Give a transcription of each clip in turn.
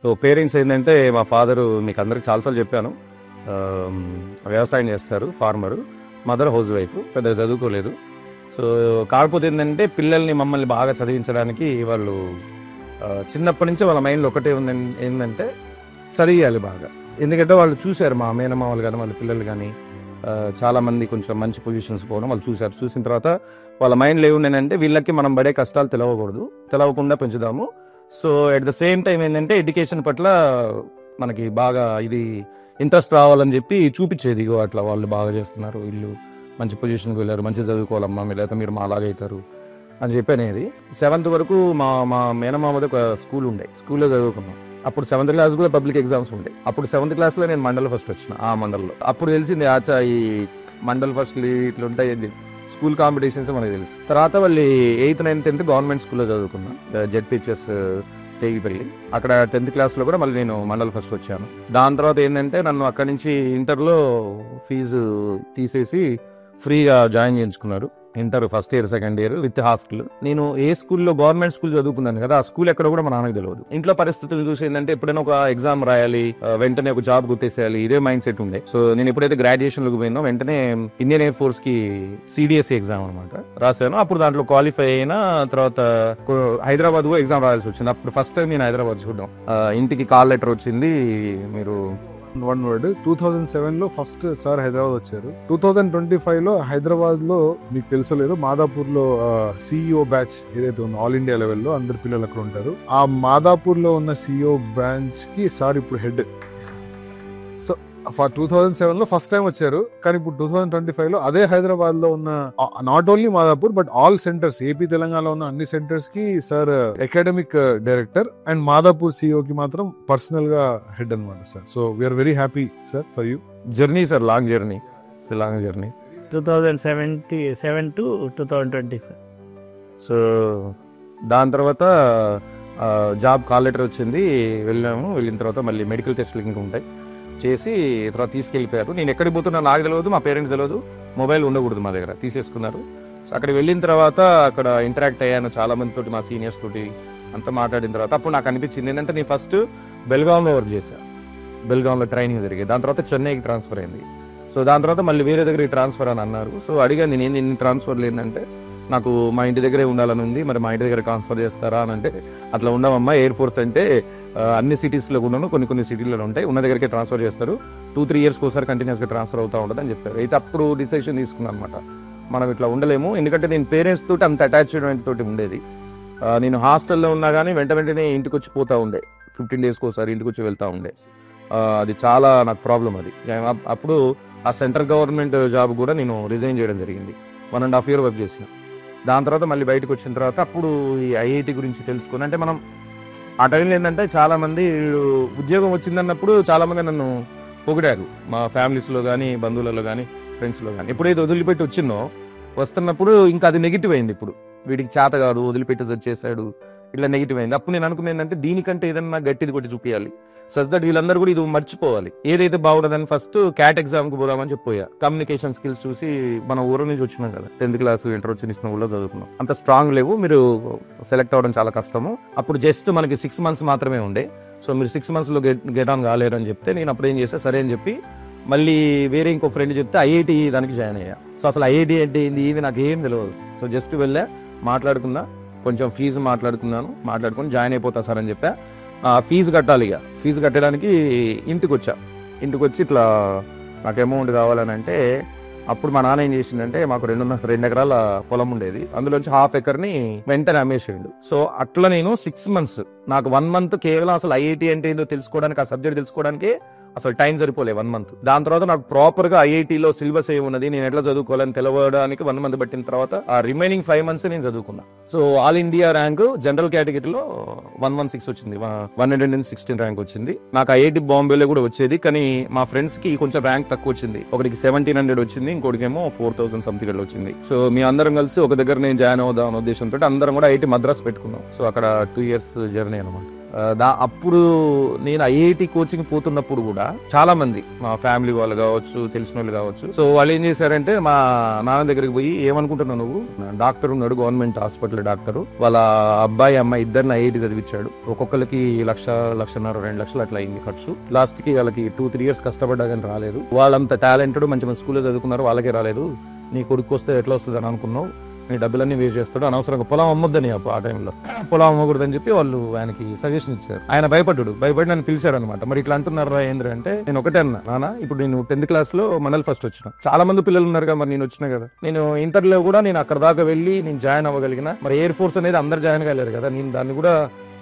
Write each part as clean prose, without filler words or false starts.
So parents ఏంటంటే మా father మీకు అందరికి చాలాసార్లు చెప్పాను, వ్యవసాయం చేస్తారు, ఫార్మరు. మదర్ హౌస్ వైఫ్, పెద్దగా చదువుకోలేదు. సో కాకపోతే ఏంటంటే పిల్లల్ని మమ్మల్ని బాగా చదివించడానికి వాళ్ళు చిన్నప్పటి నుంచి వాళ్ళ మైండ్లో ఒకటే ఉంది, ఏంటంటే చదివియాలి బాగా. ఎందుకంటే వాళ్ళు చూశారు, మా మేనమామలు కానీ వాళ్ళ పిల్లలు కానీ చాలామంది కొంచెం మంచి పొజిషన్స్ పోవడం వాళ్ళు చూశారు. చూసిన తర్వాత వాళ్ళ మైండ్లో ఏముండేనంటే వీళ్ళకి మనం పడే కష్టాలు తెలవకూడదు, తెలవకుండా పెంచుదాము. So at the same time ఏంటంటే ఎడ్యుకేషన్ పట్ల మనకి బాగా ఇది ఇంట్రెస్ట్ రావాలని చెప్పి చూపించేది. ఇగో అట్లా వాళ్ళు బాగా చేస్తున్నారు, వీళ్ళు మంచి పొజిషన్కి వెళ్ళారు, మంచిగా చదువుకోవాలమ్మా, లేకపోతే మీరు మా అలాగే అవుతారు అని చెప్పి అనేది. 7th వరకు మా మా మేనమామది ఒక స్కూల్ ఉండే, స్కూల్లో చదువుకున్నాం. అప్పుడు 7th క్లాస్ కూడా పబ్లిక్ ఎగ్జామ్స్ ఉండే. అప్పుడు 7th క్లాస్లో నేను మండల్ ఫస్ట్ వచ్చిన. ఆ మండల్లో అప్పుడు తెలిసింది ఆచా ఈ మండల్ ఫస్ట్లు ఇట్లా ఉంటాయి, స్కూల్ కాంపిటీషన్స్ మనకు తెలుసు. తర్వాత వాళ్ళు 8th, 9th, 10th గవర్నమెంట్ స్కూల్లో చదువుకున్నా, జెడ్పిహెచ్ఎస్ తేగిపల్లి. అక్కడ 10th క్లాస్లో కూడా మళ్ళీ నేను మండల్ ఫస్ట్ వచ్చాను. దాని తర్వాత ఏంటంటే నన్ను అక్కడి నుంచి ఇంటర్లో ఫీజు తీసేసి ఫ్రీగా జాయిన్ చేయించుకున్నారు. Inter first year, second year with hostel. నేను ఏ స్కూల్లో గవర్నమెంట్ స్కూల్ చదువుకున్నాను కదా, ఆ స్కూల్ ఎక్కడ కూడా మా నాన్నకు తెలియదు. ఇంట్లో పరిస్థితులు చూసి ఏంటంటే ఎప్పుడైనా ఒక ఎగ్జామ్ రాయాలి, వెంటనే ఒక జాబ్ గుర్తేసేయాలి, ఇదే మైండ్ సెట్ ఉండే. సో నేను ఎప్పుడైతే గ్రాడ్యుయేషన్ లోకి పోయినా వెంటనే ఇండియన్ ఎయిర్ ఫోర్స్ కి సిడిఎస్సి ఎగ్జామ్ అనమాట రాశాను. అప్పుడు దాంట్లో క్వాలిఫై అయినా తర్వాత హైదరాబాద్ కూడా ఎగ్జామ్ రాయాల్సి వచ్చింది. అప్పుడు ఫస్ట్ టైం నేను హైదరాబాద్ చూడడం, ఇంటికి కాల్ లెటర్ వచ్చింది, మీరు వన్ వర్డ్. 2007లో ఫస్ట్ సార్ హైదరాబాద్ వచ్చారు. 2025లో హైదరాబాద్ లో మీకు తెలుసలేదు, మాదాపూర్ లో సిఇఓ బ్యాచ్ ఏదైతే ఉందో ఆల్ ఇండియా లెవెల్లో అందరు పిల్లలు అక్కడ ఉంటారు. ఆ మాదాపూర్ లో ఉన్న సిఇఓ బ్రాంచ్ కి సార్ ఇప్పుడు హెడ్. సో 2007లో ఫస్ట్ టైం వచ్చారు, కానీ ఇప్పుడు 2025లో అదే హైదరాబాద్ లో ఉన్న not only Madhapur but all centres, AP తెలంగాణలో ఉన్న అన్ని సెంటర్స్ కి sir academic director and Madhapur CEO కి మాత్రం పర్సనల్ గా హెడ్ అనమాట sir. So we are very happy sir for you. Journey sir, long journey, long journey. 2077 to 2025. So దాని తర్వాత జాబ్ కాల్ లెటర్ వచ్చింది, వెళ్ళాము. వెళ్ళిన తర్వాత మళ్ళీ మెడికల్ టెస్ట్లు ఇంకా ఉంటాయి చేసి తర్వాత తీసుకెళ్ళిపోయారు. నేను ఎక్కడికి పోతున్నా నాకు తెలియదు, మా పేరెంట్స్ తెలియదు, మొబైల్ ఉండకూడదు మా దగ్గర, తీసేసుకున్నారు. సో అక్కడికి వెళ్ళిన తర్వాత అక్కడ ఇంటరాక్ట్ అయ్యాను చాలా మంది తోటి, మా సీనియర్స్ తోటి అంతా మాట్లాడిన తర్వాత అప్పుడు నాకు అనిపించింది ఏంటంటే నేను ఫస్ట్ బెల్గాంలో వర్క్ చేశాను, బెల్గాంలో ట్రైనింగ్ జరిగింది. దాని తర్వాత చెన్నైకి ట్రాన్స్ఫర్ అయింది. సో దాని తర్వాత మళ్ళీ వేరే దగ్గరికి ట్రాన్స్ఫర్ అని అన్నారు. సో అడిగాను నేను, ఏంది ట్రాన్స్ఫర్ లేదంటే నాకు మా ఇంటి దగ్గరే ఉండాలని ఉంది, మరి మా ఇంటి దగ్గర ట్రాన్స్ఫర్ చేస్తారా అని అంటే అట్లా ఉండమమ్మా, ఎయిర్ ఫోర్స్ అంటే అన్ని సిటీస్లో ఉన్నాను, కొన్ని సిటీలలో ఉంటాయి, ఉన్న దగ్గరికి ట్రాన్స్ఫర్ చేస్తారు, 2-3 ఇయర్స్కి ఒకసారి కంటిన్యూస్గా ట్రాన్స్ఫర్ అవుతూ ఉంటుంది అని చెప్పారు. అయితే అప్పుడు డిసిషన్ తీసుకున్నాను అనమాట, మనం ఇట్లా ఉండలేము. ఎందుకంటే నేను పేరెంట్స్ తోటి అంత అటాచ్మెంట్ తోటి ఉండేది. నేను హాస్టల్లో ఉన్నా కానీ వెంటనే ఇంటికి వచ్చి పోతూ ఉండే, 15 డేస్కి ఒకసారి ఇంటికి వచ్చి వెళ్తూ ఉండే. అది చాలా నాకు ప్రాబ్లం అది. అప్పుడు ఆ సెంట్రల్ గవర్నమెంట్ జాబ్ కూడా నేను రిజైన్ చేయడం జరిగింది. 1.5 year వర్క్ చేసిన. దాని తర్వాత మళ్ళీ బయటకు వచ్చిన తర్వాత అప్పుడు ఈ ఐఐటి గురించి తెలుసుకుని, అంటే మనం ఆ టైంలో ఏంటంటే చాలామంది ఉద్యోగం వచ్చిందన్నప్పుడు చాలామంది నన్ను పొగిడారు, మా ఫ్యామిలీస్లో కానీ బంధువులలో కానీ ఫ్రెండ్స్లో కానీ. ఎప్పుడైతే వదిలిపెట్టి వచ్చిందో వస్తున్నప్పుడు ఇంకా అది నెగిటివ్ అయింది. ఇప్పుడు వీడికి చేత కాదు, వదిలిపెట్టి వచ్చేసాడు, ఇట్లా నెగిటివ్ అయింది. అప్పుడు నేను అనుకున్నా ఏంటంటే దీనికంటే ఏదన్నా గట్టిది కొట్టి చూపించాలి, సచ్ దట్ వీళ్ళందరూ కూడా ఇది మర్చిపోవాలి, ఏదైతే బాగుండదని ఫస్ట్ క్యాట్ ఎగ్జామ్కి పోదామని చెప్పిపోయా. కమ్యూనికేషన్ స్కిల్స్ చూసి మన ఊరు నుంచి వచ్చినాం కదా, 10th క్లాస్ ఇంటర్ వచ్చిన ఊళ్ళో చదువుకున్నాం, అంత స్ట్రాంగ్ లేవు, మీరు సెలెక్ట్ అవ్వడం చాలా కష్టము. అప్పుడు జస్ట్ మనకి 6 months మాత్రమే ఉండే. సో మీరు 6 monthsలో గెట్ ఆన్ కాలేరు అని చెప్తే నేను అప్పుడు ఏం చేస్తా, సరే అని చెప్పి మళ్ళీ వేరే ఇంకో ఫ్రెండ్ చెప్తే ఐఐటి దానికి జాయిన్ అయ్యా. సో అసలు ఐఐటి అంటే ఏంది నాకు ఏం తెలియదు. సో జస్ట్ వెళ్ళా, మాట్లాడుకున్నా, కొంచెం ఫీజు మాట్లాడుకుని జాయిన్ అయిపోతా సార్ అని చెప్పా. ఫీజు కట్టాలి, ఇక ఫీజు కట్టడానికి ఇంటికి వచ్చి ఇట్లా నాకు అమౌంట్ కావాలని అంటే అప్పుడు మా నాన్న ఏం చేసిందంటే మాకు 2 ఎకరాల పొలం ఉండేది, అందులోంచి 1/2 acre వెంటనే అమ్మేసేయండు. సో అట్లా నేను 6 months, నాకు 1 month కేవలం అసలు ఐఐటి అంటే ఏందో తెలుసుకోవడానికి, ఆ సబ్జెక్ట్ తెలుసుకోవడానికి అసలు టైం సరిపోలే 1 month. దాని తర్వాత నాకు ప్రాపర్ గా ఐఐటిలో సిలబస్ ఏమున్నది, నేను ఎట్లా చదువుకోవాలని తెలవడానికి 1 month పట్టిన తర్వాత ఆ రిమైనింగ్ 5 months నేను చదువుకున్నా. So all India rank general కేటగిరీలో 116 వచ్చింది, 116 ర్యాంక్ వచ్చింది. నాకు ఐఐటి బాంబేలో కూడా వచ్చేది, కానీ మా ఫ్రెండ్స్ కి కొంచెం ర్యాంక్ తక్కువ వచ్చింది. ఒకటికి 1700 వచ్చింది, ఇంకోటికేమో 4000 సంథింగ్ వచ్చింది. సో మీ అందరం కలిసి ఒక దగ్గర నేను జాయిన్ అవుదాం అనే ఉద్దేశంతో అందరం కూడా ఐఐటి మద్రాస్ పెట్టుకున్నాం. సో అక్కడ 2 years జర్నీ అనమాట. అప్పుడు నేను ఐఐటి కోచింగ్ పోతున్నప్పుడు కూడా చాలా మంది మా ఫ్యామిలీ వాళ్ళు కావచ్చు, తెలిసిన వాళ్ళు కావచ్చు, సో వాళ్ళు ఏం చేశారంటే మా నాన్న దగ్గరికి పోయి, ఏమనుకుంటున్నావు నువ్వు, డాక్టర్ ఉన్నాడు గవర్నమెంట్ హాస్పిటల్ డాక్టర్, వాళ్ళ అబ్బాయి అమ్మాయి ఇద్దరిని ఐఐటి చదివించాడు, ఒక్కొక్కరికి 1,00,000, 1,50,000, 2 లక్షలు అట్లా అయింది ఖర్చు. లాస్ట్ కి వాళ్ళకి 2-3 years కష్టపడ్డా కానీ రాలేదు. వాళ్ళంత టాలెంటెడ్, మంచి మంచి స్కూల్లో చదువుకున్నారు, వాళ్ళకే రాలేదు. నీ కొడుకు వస్తే ఎట్లా వస్తుంది అని అనుకున్నావు, నీ డబ్బులన్నీ వేస్ట్ చేస్తాడు, అనవసరంగా పొలం అమ్మొద్దని ఆ టైంలో పొలం అమ్మకూడదని చెప్పి వాళ్ళు ఆయనకి సజెషన్ ఇచ్చారు. ఆయన భయపడి నన్ను పిలిచారు అనమాట. మరి ఇట్లా అంటున్నారా ఏంద్ర అంటే, నేను ఒకటే అన్నా, నాన్న ఇప్పుడు నేను 10th class లో మండల్ ఫస్ట్ వచ్చిన, చాలా మంది పిల్లలు ఉన్నారు కదా, మరి నేను వచ్చినా కదా, నేను ఇంటర్లో కూడా నేను అక్కడ దాకా వెళ్ళి నేను జాయిన్ అవ్వగలిగిన, మరి ఎయిర్ ఫోర్స్ అనేది అందరు జాయిన్ కాలేరు కదా, నేను దాన్ని కూడా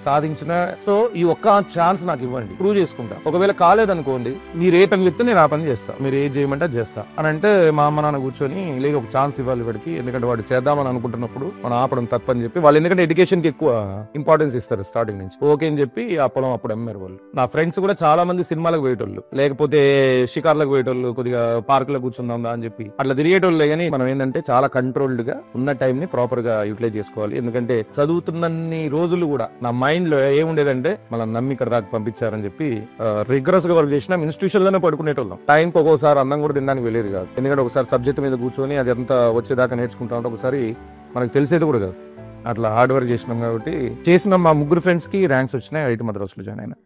సాధించిన. సో ఈ ఒక్క ఛాన్స్ నాకు ఇవ్వండి, ప్రూవ్ చేసుకుంటా. ఒకవేళ కాలేదనుకోండి, మీరు ఏ పని చెప్తే నేను ఆ పని చేస్తా, మీరు ఏది చేయమంటే అది చేస్తా అని అంటే, మా అమ్మ నాన్న కూర్చొని లేదు ఒక ఛాన్స్ ఇవ్వాలి వాడికి, ఎందుకంటే వాడు చేద్దామని అనుకుంటున్నప్పుడు మనం ఆపడం తప్పని చెప్పి వాళ్ళు, ఎందుకంటే ఎడ్యుకేషన్ కి ఎక్కువ ఇంపార్టెన్స్ ఇస్తారు స్టార్టింగ్ నుంచి. ఓకే అని చెప్పి ఆ పొలం అప్పుడు అమ్మారు వాళ్ళు. నా ఫ్రెండ్స్ కూడా చాలా మంది సినిమాలకు పోయేటోళ్ళు, లేకపోతే షికార్లకు పోయేటోళ్ళు, కొద్దిగా పార్క్ లో కూర్చుందాం అని చెప్పి అట్లా తిరిగేటోళ్ళే. కానీ మనం ఏంటంటే చాలా కంట్రోల్డ్ గా ఉన్న టైం ని ప్రాపర్ గా యూటిలైజ్ చేసుకోవాలి. ఎందుకంటే చదువుతున్నన్ని రోజులు కూడా నా మైండ్ లో ఏముండేదంటే, మనం నమ్మి ఇక్కడ దాకా పంపించారని చెప్పి రిగరస్ గా వర్క్ చేసినా ఇన్స్టిట్యూషన్ లోనే పడుకునేటోళ్ళం. టైంకి ఒక్కోసారి అన్నం కూడా తినడానికి వెళ్ళేది కాదు, ఎందుకంటే ఒకసారి సబ్జెక్ట్ మీద కూర్చొని అది అంతా వచ్చేదాకా నేర్చుకుంటా ఉంటే ఒకసారి మనకు తెలిసేది కూడా కాదు. అట్లా హార్డ్ వర్క్ చేసినాం కాబట్టి, చేసిన మా 3 ఫ్రెండ్స్ కి ర్యాంక్స్ వచ్చినాయి, ఐఐటి మద్రాసులో జాయిన్ అయినా.